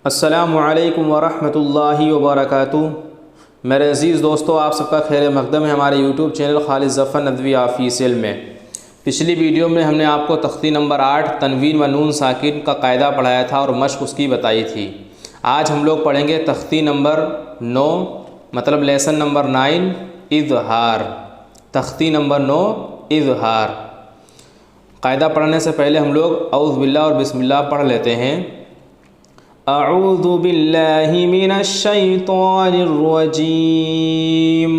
السلام علیکم ورحمۃ اللہ وبرکاتہ۔ میرے عزیز دوستو، آپ سب کا خیر مقدم ہے ہمارے یوٹیوب چینل خالد ظفر ندوی آفیشیل میں۔ پچھلی ویڈیو میں ہم نے آپ کو تختی نمبر 8 تنوین و نون ساکن کا قاعدہ پڑھایا تھا اور مشق اس کی بتائی تھی۔ آج ہم لوگ پڑھیں گے تختی نمبر 9 مطلب لیسن نمبر 9 اظہار۔ تختی نمبر 9 اظہار۔ قاعدہ پڑھنے سے پہلے ہم لوگ اعوذ باللہ اور بسم اللہ پڑھ لیتے ہیں۔ اعوذ باللہ من الشیطان الرجیم،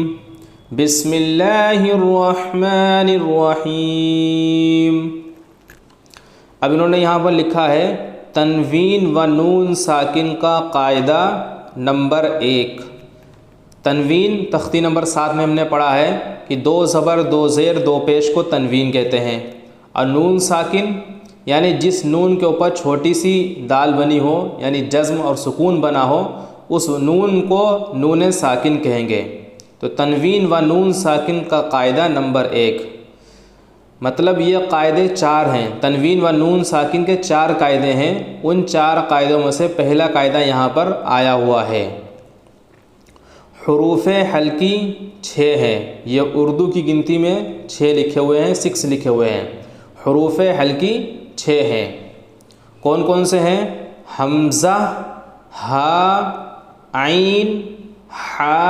بسم اللہ الرحمن الرحیم۔ اب انہوں نے یہاں پر لکھا ہے تنوین و نون ساکن کا قاعدہ نمبر 1۔ تنوین تختی نمبر 7 میں ہم نے پڑھا ہے کہ 2 زبر 2 زیر 2 پیش کو تنوین کہتے ہیں، اور نون ساکن یعنی جس نون کے اوپر چھوٹی سی دال بنی ہو یعنی جزم اور سکون بنا ہو اس نون کو نون ساکن کہیں گے۔ تو تنوین و نون ساکن کا قاعدہ نمبر 1، مطلب یہ قاعدے 4 ہیں۔ تنوین و نون ساکن کے 4 قاعدے ہیں، ان 4 قاعدوں میں سے پہلا قاعدہ یہاں پر آیا ہوا ہے۔ حروف حلقی 6 ہیں، یہ اردو کی گنتی میں 6 لکھے ہوئے ہیں، 6 لکھے ہوئے ہیں۔ حروف حلقی 6 ہیں، کون کون سے ہیں؟ حمزہ، ہا، عین، حا،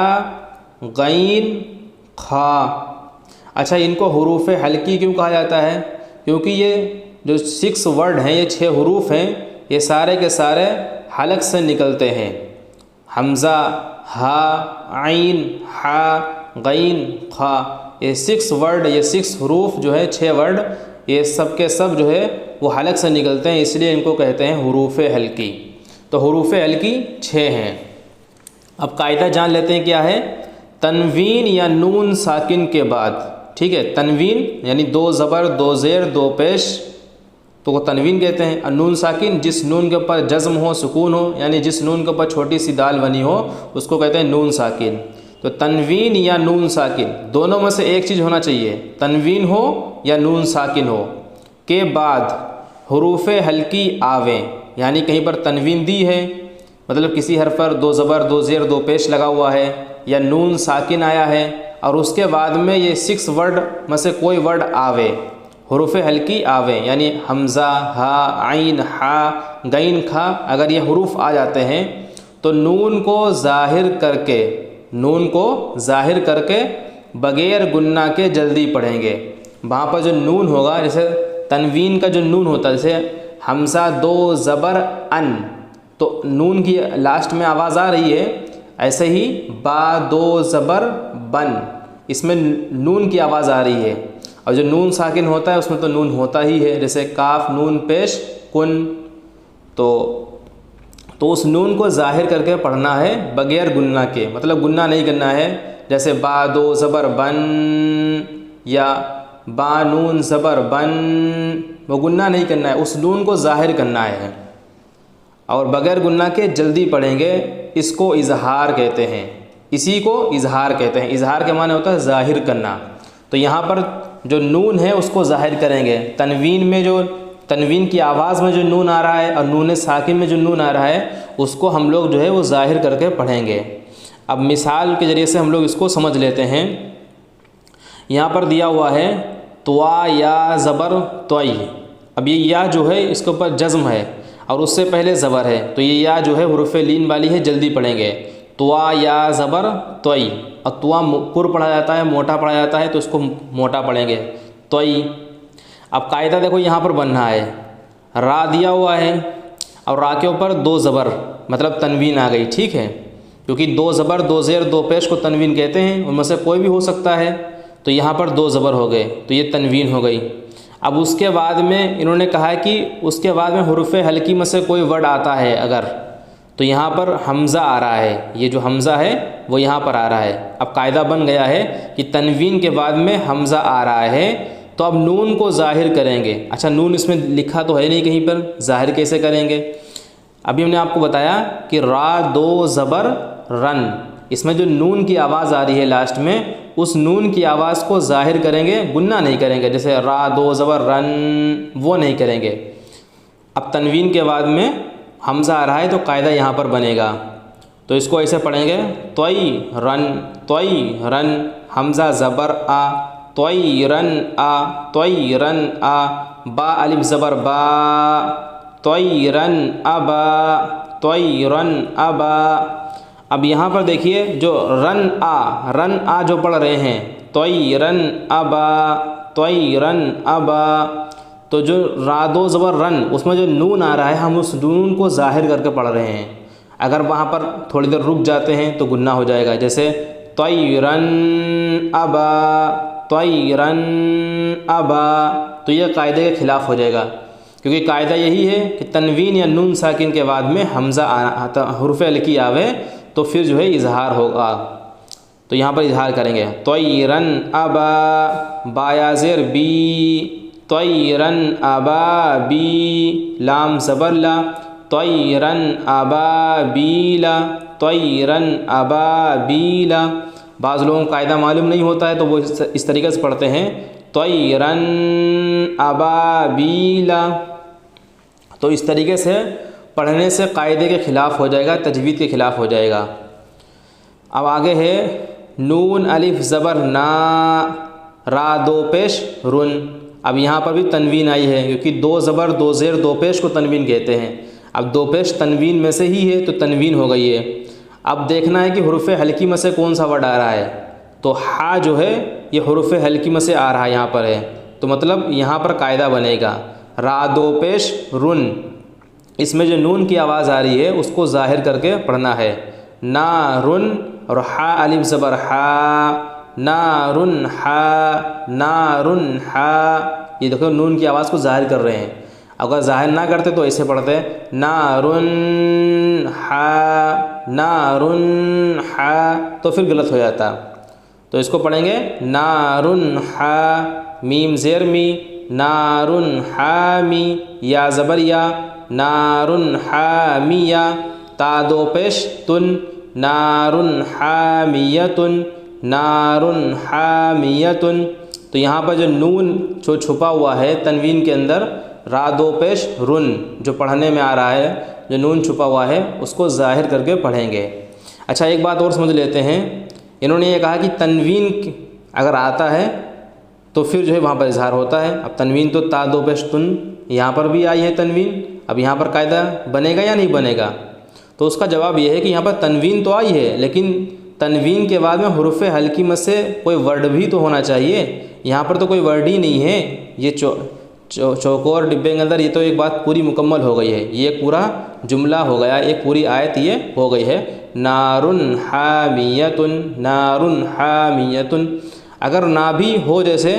غین، خا۔ اچھا، ان کو حروف حلقی کیوں کہا جاتا ہے؟ کیونکہ یہ جو 6 ورڈ ہیں، یہ 6 حروف ہیں، یہ سارے کے سارے حلق سے نکلتے ہیں۔ حمزہ، ہا، عین، حا، غین، خا، یہ 6 ورڈ، یہ 6 حروف جو ہے 6 ورڈ، یہ سب کے سب جو ہے وہ حلق سے نکلتے ہیں، اس لیے ان کو کہتے ہیں حروف حلقی۔ تو حروف حلقی 6 ہیں۔ اب قاعدہ جان لیتے ہیں کیا ہے۔ تنوین یا نون ساکن کے بعد، ٹھیک ہے، تنوین یعنی 2 زبر 2 زیر 2 پیش تو وہ تنوین کہتے ہیں، اور نون ساکن جس نون کے اوپر جزم ہو سکون ہو یعنی جس نون کے اوپر چھوٹی سی دال بنی ہو اس کو کہتے ہیں نون ساکن۔ تو تنوین یا نون ساکن دونوں میں سے ایک چیز ہونا چاہیے، تنوین ہو یا نون ساکن ہو کے بعد حروف حلقی آویں، یعنی کہیں پر تنوین دی ہے مطلب کسی حرف پر 2 زبر 2 زیر 2 پیش لگا ہوا ہے، یا نون ساکن آیا ہے اور اس کے بعد میں یہ 6 ورڈ میں سے کوئی ورڈ آوے، حروف حلقی آویں، یعنی حمزہ، ہا، عین، حا، غین، کھا، اگر یہ حروف آ جاتے ہیں تو نون کو ظاہر کر کے بغیر گنہ کے جلدی پڑھیں گے۔ وہاں پر جو نون ہوگا، جیسے تنوین کا جو نون ہوتا ہے، جیسے حمزہ 2 زبر ان، تو نون کی لاسٹ میں آواز آ رہی ہے، ایسے ہی با 2 زبر بن، اس میں نون کی آواز آ رہی ہے، اور جو نون ساکن ہوتا ہے اس میں تو نون ہوتا ہی ہے، جیسے کاف نون پیش کن، تو اس نون کو ظاہر کر کے پڑھنا ہے بغیر گنہ کے، مطلب گنہ نہیں کرنا ہے، جیسے با 2 زبر بن یا با نون زبر بن، وہ گنہ نہیں کرنا ہے، اس نون کو ظاہر کرنا ہے اور بغیر گنہ کے جلدی پڑھیں گے۔ اس کو اظہار کہتے ہیں، اسی کو اظہار کہتے ہیں۔ اظہار کے معنی ہوتا ہے ظاہر کرنا، تو یہاں پر جو نون ہے اس کو ظاہر کریں گے۔ تنوین کی آواز میں جو نون آ رہا ہے اور نون ساکن میں جو نون آ رہا ہے اس کو ہم لوگ جو ہے وہ ظاہر کر کے پڑھیں گے۔ اب مثال کے ذریعے سے ہم لوگ اس کو سمجھ لیتے ہیں۔ یہاں پر دیا ہوا ہے توا یا زبر توئی، اب یہ یا جو ہے اس کے اوپر جزم ہے اور اس سے پہلے زبر ہے، تو یہ یا جو ہے حروف لین والی ہے، جلدی پڑھیں گے۔ توا یا زبر توئی، اور توا پر پڑھا جاتا ہے، موٹا پڑھا جاتا ہے، تو اس کو موٹا پڑھیں گے توئی۔ اب قاعدہ دیکھو یہاں پر بن رہا ہے، را دیا ہوا ہے اور را کے اوپر 2 زبر مطلب تنوین آ گئی، ٹھیک ہے، کیونکہ 2 زبر 2 زیر 2 پیش کو تنوین کہتے ہیں، ان میں سے کوئی بھی ہو سکتا ہے، تو یہاں پر 2 زبر ہو گئے تو یہ تنوین ہو گئی۔ اب اس کے بعد میں انہوں نے کہا کہ اس کے بعد میں حروف حلقی میں سے کوئی ورڈ آتا ہے اگر، تو یہاں پر حمزہ آ رہا ہے، یہ جو حمزہ ہے وہ یہاں پر آ رہا ہے۔ اب قاعدہ بن گیا ہے کہ تنوین کے بعد میں حمزہ آ رہا ہے تو اب نون کو ظاہر کریں گے۔ اچھا، نون اس میں لکھا تو ہے نہیں کہیں پر، ظاہر کیسے کریں گے؟ ابھی ہم نے آپ کو بتایا کہ را 2 زبر رن، اس میں جو نون کی آواز آ رہی ہے لاسٹ میں، اس نون کی آواز کو ظاہر کریں گے، گنہ نہیں کریں گے، جیسے را 2 زبر رن وہ نہیں کریں گے۔ اب تنوین کے بعد میں حمزہ آ رہا ہے تو قاعدہ یہاں پر بنے گا. تو اس کو ایسے پڑھیں گے طیرن طیرن، حمزہ زبر آ، طیرن آ طیرن آ، با الف زبر با، طیرن ابا طیرن ابا. اب یہاں پر دیکھیے جو رن آ جو پڑھ رہے ہیں طیرن ابا طیرن ابا، تو جو رادو زبر رن اس میں جو نون آ رہا ہے ہم اس نون کو ظاہر کر کے پڑھ رہے ہیں. اگر وہاں پر تھوڑی دیر رک جاتے ہیں تو گناہ ہو جائے گا، جیسے طیرن ابا طیرن ابا، تو یہ قاعدے کے خلاف ہو جائے گا، کیونکہ قاعدہ یہی ہے کہ تنوین یا نون ساکن کے بعد میں حمزہ حرف ہلکی آوے تو پھر جو ہے اظہار ہوگا. تو یہاں پر اظہار کریں گے طیرن ابا، با یا زیر بی، طیرن ابا بی، لام زبر لا، طیرن ابا بیلا طیرن ابا بیلا. بعض لوگوں کو قاعدہ معلوم نہیں ہوتا ہے تو وہ اس طریقے سے پڑھتے ہیں طیرن ابا بیلا. تو اس طریقے سے پڑھنے سے قاعدے کے خلاف ہو جائے گا، تجوید کے خلاف ہو جائے گا. اب آگے ہے نون الف زبر نا، را دو پیش رن. اب یہاں پر بھی تنوین آئی ہے، کیونکہ دو زبر دو زیر دو پیش کو تنوین کہتے ہیں. اب دو پیش تنوین میں سے ہی ہے تو تنوین ہو گئی ہے. اب دیکھنا ہے کہ حرف ہلکی میں سے کون سا ورڈ آ رہا ہے. تو ہا جو ہے یہ حرف ہلکی میں سے آ رہا ہے، یہاں پر ہے، تو مطلب یہاں پر قاعدہ بنے گا را دو پیش رن. اس میں جو نون کی آواز آ رہی ہے اس کو ظاہر کر کے پڑھنا ہے. نارن اور ہا الف زبر ہا، نارن ہا نارن ہا. یہ دیکھو نون کی آواز کو ظاہر کر رہے ہیں. اگر ظاہر نہ کرتے تو ایسے پڑھتے نارن ہا نارن ہا، تو پھر غلط ہو جاتا. تو اس کو پڑھیں گے نارن ہا، میم زیر می، نارن حامی، یا زبر یا، نارن حامیہ، تا دو پیش تن، نارن حامیتن نارن حامیتن. تو یہاں پر جو نون جو چھپا ہوا ہے تنوین کے اندر، را دو پیش رن جو پڑھنے میں آ رہا ہے، جو نون چھپا ہوا ہے اس کو ظاہر کر کے پڑھیں گے. اچھا ایک بات اور سمجھ لیتے ہیں. انہوں نے یہ کہا کہ تنوین اگر آتا ہے تو پھر جو ہے وہاں پر اظہار ہوتا ہے. اب تنوین تو تا دو پیش تن یہاں پر بھی آئی ہے تنوین، اب یہاں پر قاعدہ بنے گا یا نہیں بنے گا؟ تو اس کا جواب یہ ہے کہ یہاں پر تنوین تو آئی ہے، لیکن تنوین کے بعد میں حروف ہلکی میں سے کوئی ورڈ بھی تو ہونا چاہیے. یہاں پر تو کوئی ورڈ ہی نہیں ہے. یہ چوکور ڈبے کے اندر یہ تو ایک بات پوری مکمل ہو گئی ہے، یہ ایک پورا جملہ ہو گیا، ایک پوری آیت یہ ہو گئی ہے. نارن حامیتن نارن حامیتن. اگر نہ بھی ہو جیسے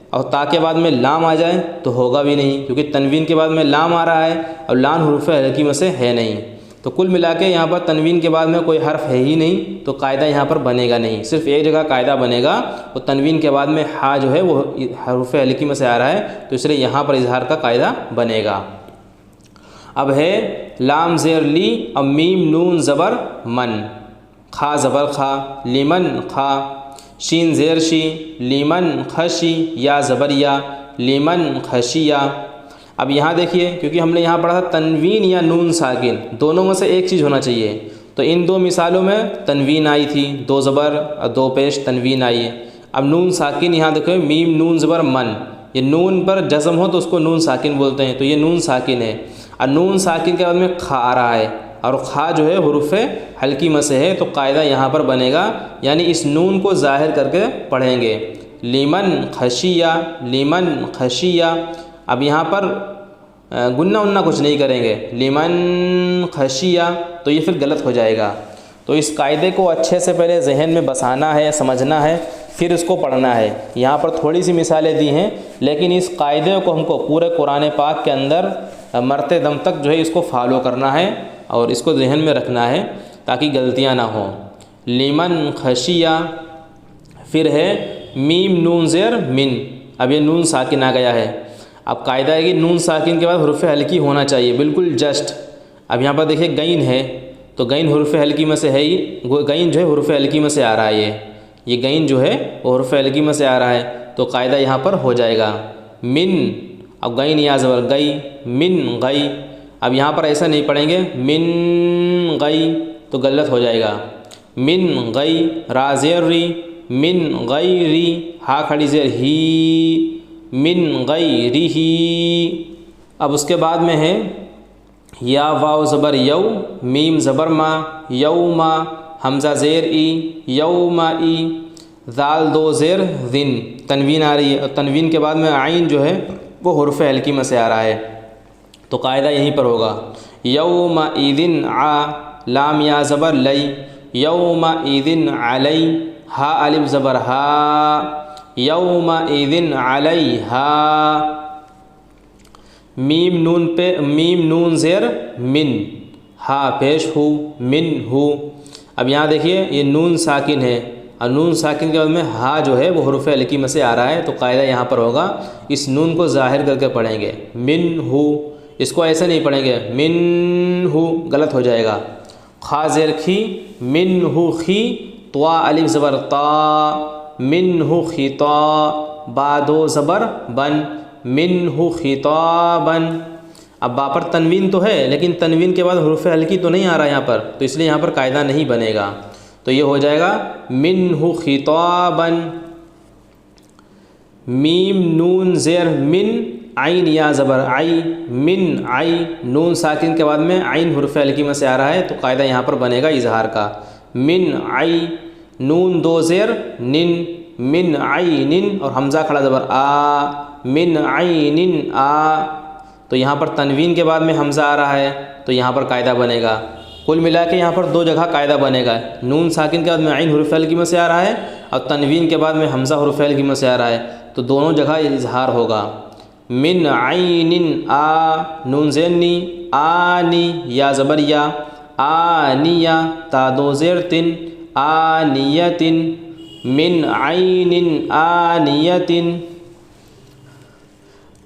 اور تا کے بعد میں لام آ جائے تو ہوگا بھی نہیں، کیونکہ تنوین کے بعد میں لام آ رہا ہے اور لام حروف ہلکی میں سے ہے نہیں. تو کل ملا کے یہاں پر تنوین کے بعد میں کوئی حرف ہے ہی نہیں، تو قاعدہ یہاں پر بنے گا نہیں. صرف ایک جگہ قاعدہ بنے گا، وہ تنوین کے بعد میں ہا جو ہے وہ حروف ہلکی میں سے آ رہا ہے، تو اس لیے یہاں پر اظہار کا قاعدہ بنے گا. اب ہے لام زیر لی اور میم نون زبر من، خا زبر خا، لیمن خا، شین زیر شی، لیمن خشی، یا زبر یا، لیمن خشیہ. اب یہاں دیکھیے کیونکہ ہم نے یہاں پڑھا تھا تنوین یا نون ساکن، دونوں میں سے ایک چیز ہونا چاہیے. تو ان دو مثالوں میں تنوین آئی تھی، دو زبر اور دو پیش تنوین آئی ہے. اب نون ساکن یہاں دیکھو میم نون زبر من، یہ نون پر جزم ہو تو اس کو نون ساکن بولتے ہیں، تو یہ نون ساکن ہے. اور نون ساکن کے بعد میں کھا آ رہا ہے اور کھا جو ہے حروف ہلکی میں سے ہے، تو قاعدہ یہاں پر بنے گا، یعنی اس نون کو ظاہر کر کے پڑھیں گے لیمن خشیہ لیمن خشیہ. اب یہاں پر گنہ انہ کچھ نہیں کریں گے لیمن خشیہ، تو یہ پھر غلط ہو جائے گا. تو اس قاعدے کو اچھے سے پہلے ذہن میں بسانا ہے، سمجھنا ہے، پھر اس کو پڑھنا ہے. یہاں پر تھوڑی سی مثالیں دی ہیں، لیکن اس قاعدے کو ہم کو پورے قرآن پاک کے اندر مرتے دم تک جو ہے اس کو فالو کرنا ہے اور اس کو ذہن میں رکھنا ہے تاکہ غلطیاں نہ ہوں. لیمن خشیہ. پھر ہے میم نون زیر من، اب یہ نون ساکن آ گیا ہے. اب قاعدہ ہے کہ نون ساکن کے بعد حروف ہلکی ہونا چاہیے بالکل جسٹ. اب یہاں پر دیکھیے گین ہے، تو گین حروف ہلکی میں سے ہے ہی، گین جو ہے حروف ہلکی میں سے آ رہا ہے، یہ گین جو ہے وہ حروف ہلکی میں سے آ رہا ہے، تو قاعدہ یہاں پر ہو جائے گا من. اب گین یا زبر گئی، من گئی. اب یہاں پر ایسا نہیں پڑھیں گے من غی تو غلط ہو جائے گا، من غی را زیر ری، من غیری ہا کھڑی زیر ہی، من غیرہی۔ اب اس کے بعد میں ہے یا واو زبر یو، میم زبر ما، یوما حمزہ زیر ای، یوما ای، ذال دو زیر ذن، تنوین آ رہی ہے، اور تنوین کے بعد میں عین جو ہے وہ حرف ہلکی میں سے آ رہا ہے، تو قاعدہ یہیں پر ہوگا یوم ایذن آ، لام یا زبر لئی، یوم ایذن علی، ہا الف زبر ہا، یوم ایذن علیہا، میم نون پہ میم نون زیر من، ہا پیش ہو، من ہو۔ اب یہاں دیکھیے یہ نون ساکن ہے، اور نون ساکن کے بعد میں ہا جو ہے وہ حرف ہلکی میں سے آ رہا ہے، تو قاعدہ یہاں پر ہوگا اس نون کو ظاہر کر کے پڑھیں گے، من ہو، اس کو ایسے نہیں پڑھیں گے من ہو، غلط ہو جائے گا، خا زیر کھی، من ہو خی، طوا الف زبر تا، من ہو خطا، با دو زبر بن، من ہو خطابن۔ اب با پر تنوین تو ہے لیکن تنوین کے بعد حرف ہلکی تو نہیں آ رہا یہاں پر، تو اس لیے یہاں پر قاعدہ نہیں بنے گا، تو یہ ہو جائے گا منہ خطابن، میم نون زیر من، عین یا زبر عی، من عی، نون ساکن کے بعد میں عین حرف ہلکی میں سے آ رہا ہے، تو قاعدہ یہاں پر بنے گا اظہار کا، من عی، نون دو زیر نن، من عین، اور حمزہ کھڑا زبر آ، من عین آ، تو یہاں پر تنوین کے بعد میں حمزہ آ رہا ہے، تو یہاں پر قاعدہ بنے گا۔ کل ملا کے یہاں پر دو جگہ قاعدہ بنے گا، نون ساکن کے بعد میں عین حرف ہلکی میں سے آ رہا ہے، اور تنوین کے بعد میں حمزہ حرف ہلکی میں سے آ رہا ہے، تو دونوں جگہ اظہار ہوگا، من عین آ، نون زینی، آنی یا زبر یا، آنیہ، تا دو زیر تن، آنیتن، من عین آنیتن،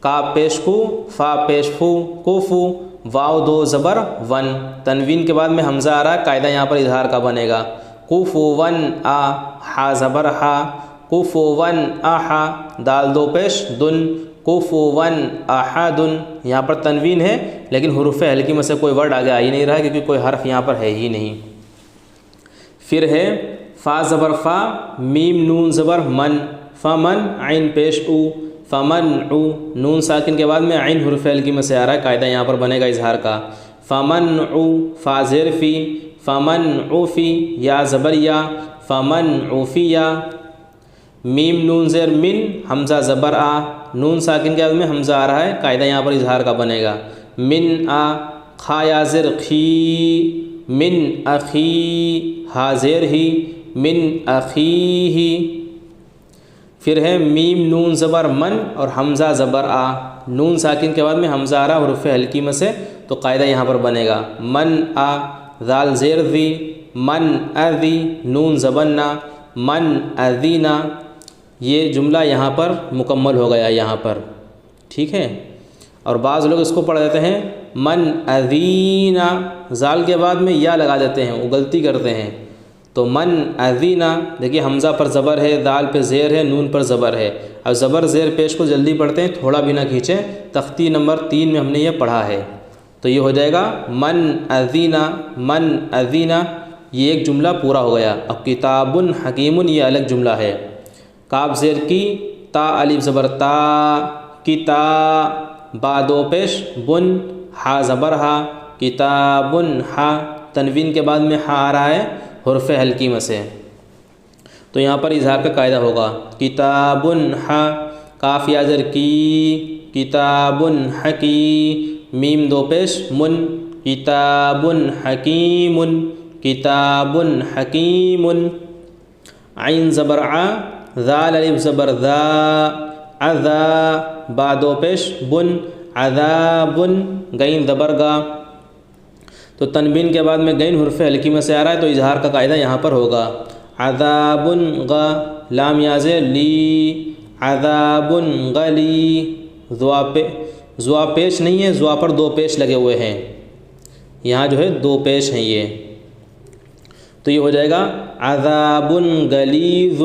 کاف پیش کو، فا پیش فو، کوفو، واو دو زبر ون، تنوین کے بعد میں حمزہ آ رہا ہے، قاعدہ یہاں پر اظہار کا بنے گا، کوفو ون آ، ہا زبر ہا، کوفو ون آہا، دال دو پیش دن، کوفو ون احدن، یہاں پر تنوین ہے لیکن حروف ہلکی میں سے کوئی ورڈ آگے آ ہی نہیں رہا ہے کیونکہ کوئی حرف یہاں پر ہے ہی نہیں۔ پھر ہے فا زبر فا، میم نون زبر من، فمن عین پیش او، فمن او، نون ساکن کے بعد میں عین حرف ہلکی میں سے آ رہا ہے، قاعدہ یہاں پر بنے گا اظہار کا، فمن او، فا زیر فی، فمن عوفی، یا زبر یا، فمن عوفیہ، میم نون زیر من، حمزہ زبر آ، نون ساکن کے بعد میں حمزہ آ رہا ہے، قاعدہ یہاں پر اظہار کا بنے گا، من آ، خا یا زر خی، من اخی، ہا زیر ہی، من اخیہ۔ پھر ہے میم نون زبر من اور حمزہ زبر آ، نون ساکن کے بعد میں حمزہ آ رہا حروف ہلکی میں سے، تو قاعدہ یہاں پر بنے گا، من آ، ذال زیر ذی، من اذی، نون زبنہ، من اذینہ، یہ جملہ یہاں پر مکمل ہو گیا یہاں پر، ٹھیک ہے۔ اور بعض لوگ اس کو پڑھ دیتے ہیں من اذینہ، ذال کے بعد میں یا لگا دیتے ہیں، وہ غلطی کرتے ہیں، تو من اذینہ، دیکھیے حمزہ پر زبر ہے، دال پہ زیر ہے، نون پر زبر ہے، اب زبر زیر پیش کو جلدی پڑھتے ہیں، تھوڑا بھی نہ کھینچیں، تختی نمبر 3 میں ہم نے یہ پڑھا ہے، تو یہ ہو جائے گا من اذینہ، من اذینہ، یہ ایک جملہ پورا ہو گیا۔ اب کتاب حکیم یہ الگ جملہ ہے، کاف زیر کی، تا الف زبر تا، کتا، با دو پیش بن، ہا زبر ہا، کتاب ہا، تنوین کے بعد میں ہا آ رہا ہے حرف ہلکی میں سے، تو یہاں پر اظہار کا قاعدہ ہوگا، کتاب ہا، کاف یا زر کی، کتاب حکی، میم دو پیش من، کتاب حکیم، کتاب حکیم، عین زبر ع، ذال الف زبر ذا، عذا، با دو پیش بن، عذاب، غین زبر گا، تو تنوین کے بعد میں غین حرف ہلکی میں سے آ رہا ہے، تو اظہار کا قاعدہ یہاں پر ہوگا، عذاب غ، لام یا زیر لی، عذاب غلی، زوا پیش نہیں ہے، زوا پر دو پیش لگے ہوئے ہیں، یہاں جو ہے دو پیش ہیں یہ، تو یہ ہو جائے گا عذاب غلیظ،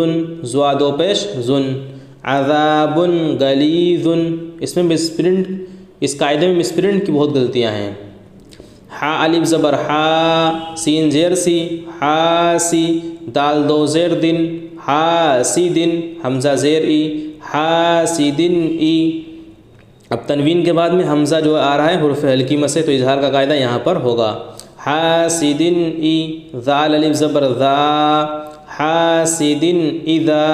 زوا دو پیش زن، عذاب غلیظ، اس میں مسپرنٹ، اس قاعدے میں مسپرنٹ کی بہت غلطیاں ہیں، ہا الف زبر ہا، سین زیر سی، حاسی، دال دو زیر دن، حاسدن، حمزہ زیر ای، حاسدن ای۔ اب تنوین کے بعد میں حمزہ جو آ رہا ہے حرف حلقیمہ سے، تو اظہار کا قاعدہ یہاں پر ہوگا، حاسدن ای، ذال الف زبر ذا، حاسدن اذا،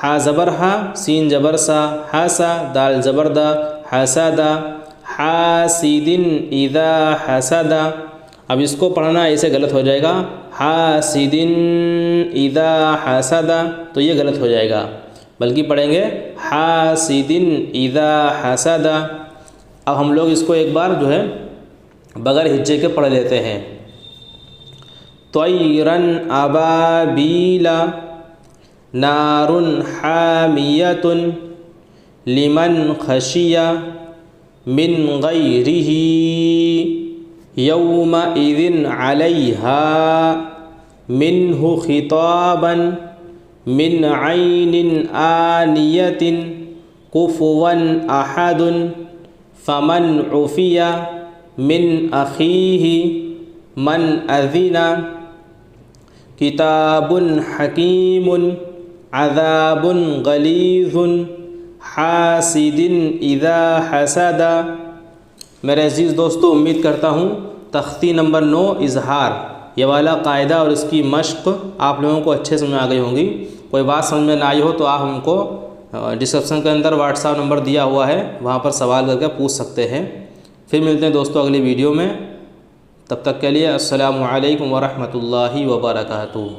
ہا زبر ہا، سین زبر سا، حاسا، دال زبر دا، حسدا، حاسدن اذا حسدا۔ اب اس کو پڑھنا ایسے غلط ہو جائے گا، حاسدن اذا حسدا، تو یہ غلط ہو جائے گا، بلکہ پڑھیں گے حاسدن اذا حسدا۔ اب ہم لوگ اس کو ایک بار جو ہے بغیر ہجے کے پڑھ لیتے ہیں، طیرن ابابیلا، نار حامیۃ، لمن خشی من غیرہ، یومئذ علیہا، منہ خطابا، من عین آنیۃ، کفوا احد، فمن عفی من اخیہ، من اذن، کتاب حکیم، عذاب غلیظ، حاسد اذا حسد۔ میرے عزیز دوستو، امید کرتا ہوں تختی نمبر 9 اظہار، یہ والا قاعدہ اور اس کی مشق آپ لوگوں کو اچھے سمجھ آ گئی ہوں گی۔ کوئی بات سمجھ میں نہ آئی ہو تو آپ ہم کو ڈسکرپشن کے اندر واٹس ایپ نمبر دیا ہوا ہے، وہاں پر سوال کر کے پوچھ سکتے ہیں۔ پھر ملتے ہیں دوستو اگلی ویڈیو میں، تب تک کے لیے السلام علیکم ورحمۃ اللہ وبرکاتہ۔